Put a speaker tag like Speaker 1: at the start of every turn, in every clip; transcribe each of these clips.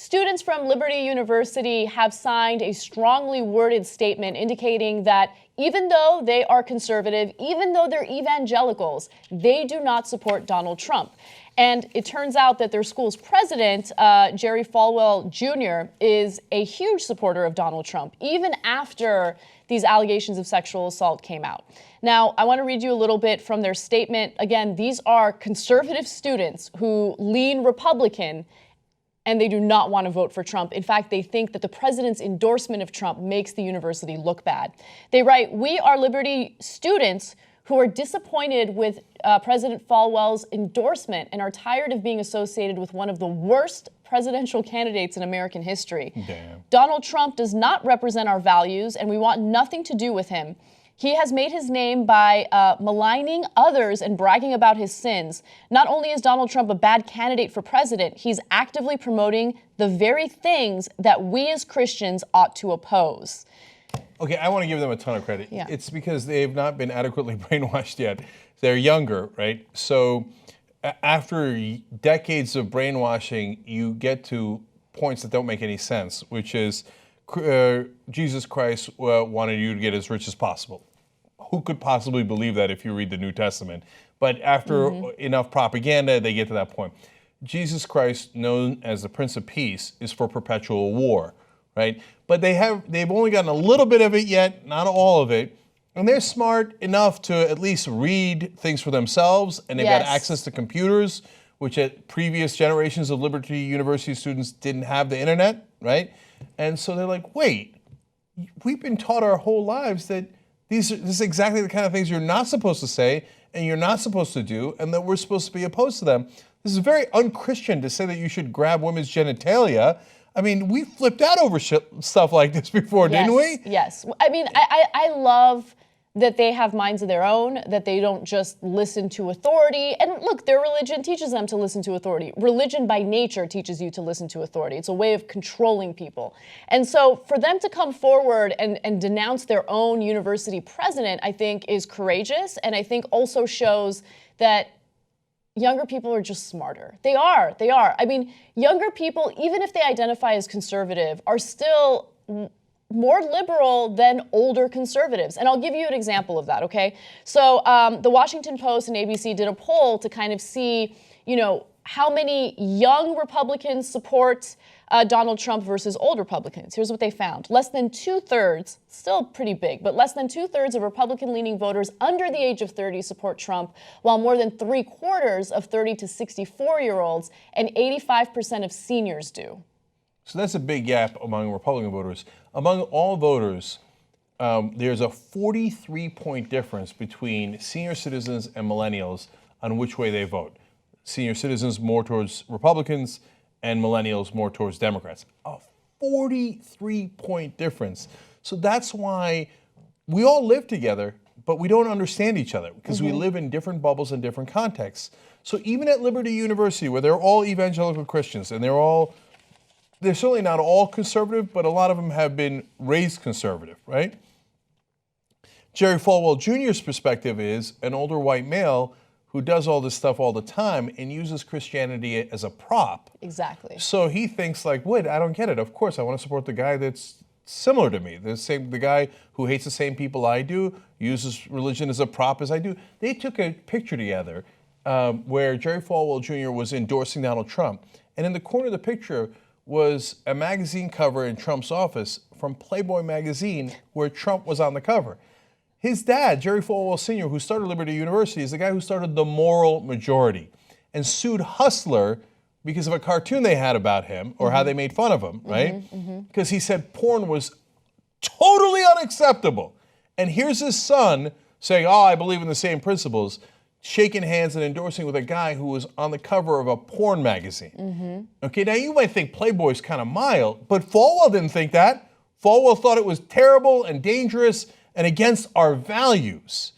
Speaker 1: Students from Liberty University have signed a strongly worded statement indicating that even though they are conservative, even though they're evangelicals, they do not support Donald Trump. And it turns out that their school's president, Jerry Falwell Jr., is a huge supporter of Donald Trump, even after these allegations of sexual assault came out. Now, I want to read you a little bit from their statement. Again, these are conservative students who lean Republican, and they do not want to vote for Trump. In fact, they think that the president's endorsement of Trump makes the university look bad. They write, "We are Liberty students who are disappointed with President Falwell's endorsement and are tired of being associated with one of the worst presidential candidates in American history.
Speaker 2: Damn.
Speaker 1: Donald Trump does not represent our values, and we want nothing to do with him. He has made his name by maligning others and bragging about his sins. Not only is Donald Trump a bad candidate for president, he's actively promoting the very things that we as Christians ought to oppose."
Speaker 2: Okay, I want to give them a ton of credit.
Speaker 1: Yeah.
Speaker 2: It's because they've not been adequately brainwashed yet. They're younger, right? So after decades of brainwashing, you get to points that don't make any sense, which is Jesus Christ wanted you to get as rich as possible. Who could possibly believe that if you read the New Testament? But after enough propaganda, they get to that point. Jesus Christ, known as the Prince of Peace, is for perpetual war, right? But they've only gotten a little bit of it yet, not all of it. And they're smart enough to at least read things for themselves, and they've got access to computers, which at previous generations of Liberty University students didn't have the internet, right? And so they're like, wait, we've been taught our whole lives that this is exactly the kind of things you're not supposed to say and you're not supposed to do, and that we're supposed to be opposed to them. This is very un-Christian to say that you should grab women's genitalia. I mean, we flipped out over stuff like this before, didn't we?
Speaker 1: Yes. I mean, I love that they have minds of their own, that they don't just listen to authority. And look, their religion teaches them to listen to authority. Religion by nature teaches you to listen to authority. It's a way of controlling people. And so for them to come forward and denounce their own university president, I think is courageous, and I think also shows that younger people are just smarter. They are. I mean, younger people, even if they identify as conservative, are still more liberal than older conservatives. And I'll give you an example of that, okay? So the Washington Post and ABC did a poll to kind of see, how many young Republicans support Donald Trump versus old Republicans. Here's what they found. Less than 2/3, still pretty big, but less than 2/3 of Republican-leaning voters under the age of 30 support Trump, while more than 3/4 of 30 to 64-year-olds and 85% of seniors do.
Speaker 2: So that's a big gap among Republican voters. Among all voters, there's a 43-point difference between senior citizens and millennials on which way they vote. Senior citizens more towards Republicans and millennials more towards Democrats. A 43-point difference. So that's why we all live together, but we don't understand each other because we live in different bubbles and different contexts. So even at Liberty University, where they're all evangelical Christians and they're certainly not all conservative, but a lot of them have been raised conservative, right? Jerry Falwell Jr.'s perspective is an older white male who does all this stuff all the time and uses Christianity as a prop.
Speaker 1: Exactly.
Speaker 2: So he thinks like, wait, I don't get it. Of course, I want to support the guy that's similar to me. The guy who hates the same people I do, uses religion as a prop as I do. They took a picture together where Jerry Falwell Jr. was endorsing Donald Trump. And in the corner of the picture was a magazine cover in Trump's office from Playboy magazine where Trump was on the cover. His dad, Jerry Falwell Sr., who started Liberty University, is the guy who started the Moral Majority and sued Hustler because of a cartoon they had about him or how they made fun of him, right? Because he said porn was totally unacceptable. And here's his son saying, oh, I believe in the same principles, shaking hands and endorsing with a guy who was on the cover of a porn magazine. Okay, now you might think Playboy's kind of mild, but Falwell didn't think that. Falwell thought it was terrible and dangerous and against our values.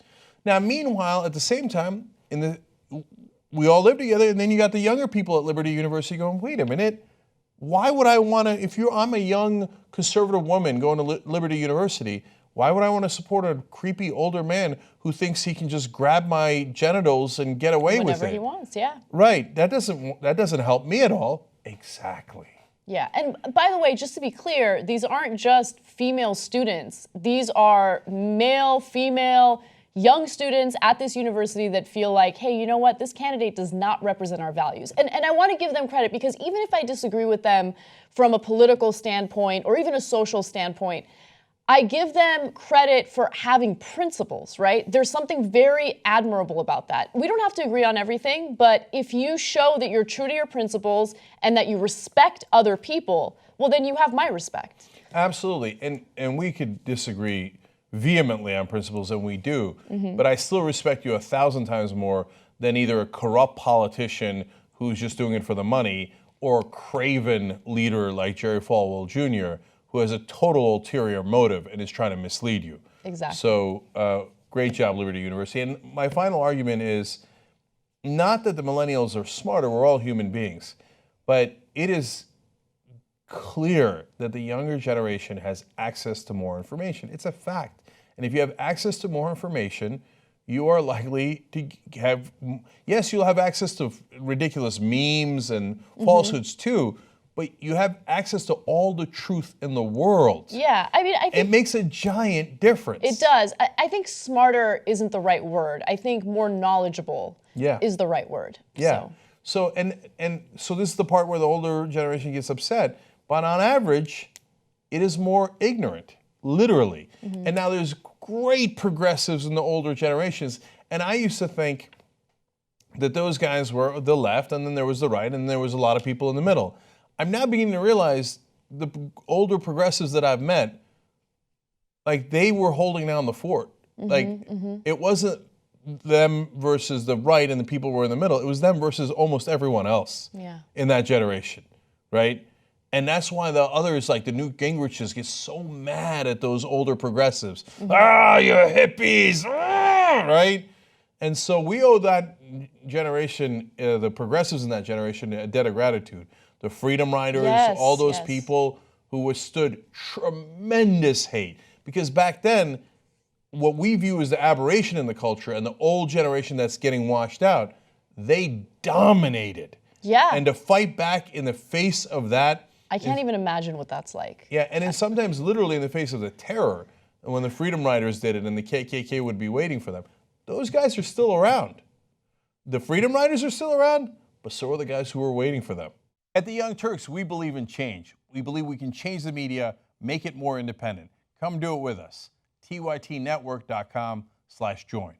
Speaker 2: Now, meanwhile, at the same time, we all live together, and then you got the younger people at Liberty University going, wait a minute, why would I want to, I'm a young conservative woman going to Liberty University, why would I want to support a creepy older man who thinks he can just grab my genitals and get away with it?
Speaker 1: Whenever he wants, yeah.
Speaker 2: Right, that doesn't help me at all. Exactly.
Speaker 1: Yeah, and by the way, just to be clear, these aren't just female students. These are male, female, young students at this university that feel like, hey, you know what, this candidate does not represent our values. And I want to give them credit because even if I disagree with them from a political standpoint or even a social standpoint, I give them credit for having principles, right? There's something very admirable about that. We don't have to agree on everything, but if you show that you're true to your principles and that you respect other people, well, then you have my respect.
Speaker 2: Absolutely. And we could disagree vehemently on principles, and we do, but I still respect you 1,000 times more than either a corrupt politician who's just doing it for the money or a craven leader like Jerry Falwell Jr., who has a total ulterior motive and is trying to mislead you.
Speaker 1: Exactly.
Speaker 2: So great job, Liberty University. And my final argument is not that the millennials are smarter, we're all human beings, but it is clear that the younger generation has access to more information. It's a fact. And if you have access to more information, you are likely to have, yes, you'll have access to ridiculous memes and falsehoods too, but you have access to all the truth in the world.
Speaker 1: Yeah, I mean, I think
Speaker 2: it makes a giant difference.
Speaker 1: it does. I think smarter isn't the right word. I think more knowledgeable is the right word.
Speaker 2: Yeah. So so this is the part where the older generation gets upset. But on average, it is more ignorant, literally. And now there's great progressives in the older generations. And I used to think that those guys were the left, and then there was the right, and there was a lot of people in the middle. I'm now beginning to realize the older progressives that I've met, like they were holding down the fort. It wasn't them versus the right and the people who were in the middle. It was them versus almost everyone else in that generation, right? And that's why the others, like the Newt Gingriches, get so mad at those older progressives. Ah, you hippies, right? And so we owe that generation, the progressives in that generation, a debt of gratitude. The Freedom Riders, all those people who withstood tremendous hate. Because back then, what we view as the aberration in the culture and the old generation that's getting washed out, they dominated.
Speaker 1: Yeah.
Speaker 2: And to fight back in the face of that.
Speaker 1: I can't even imagine what that's like.
Speaker 2: Yeah, and it's sometimes literally in the face of the terror. And when the Freedom Riders did it and the KKK would be waiting for them, those guys are still around. The Freedom Riders are still around, but so are the guys who were waiting for them. At the Young Turks, we believe in change. We believe we can change the media, make it more independent. Come do it with us. tytnetwork.com/join.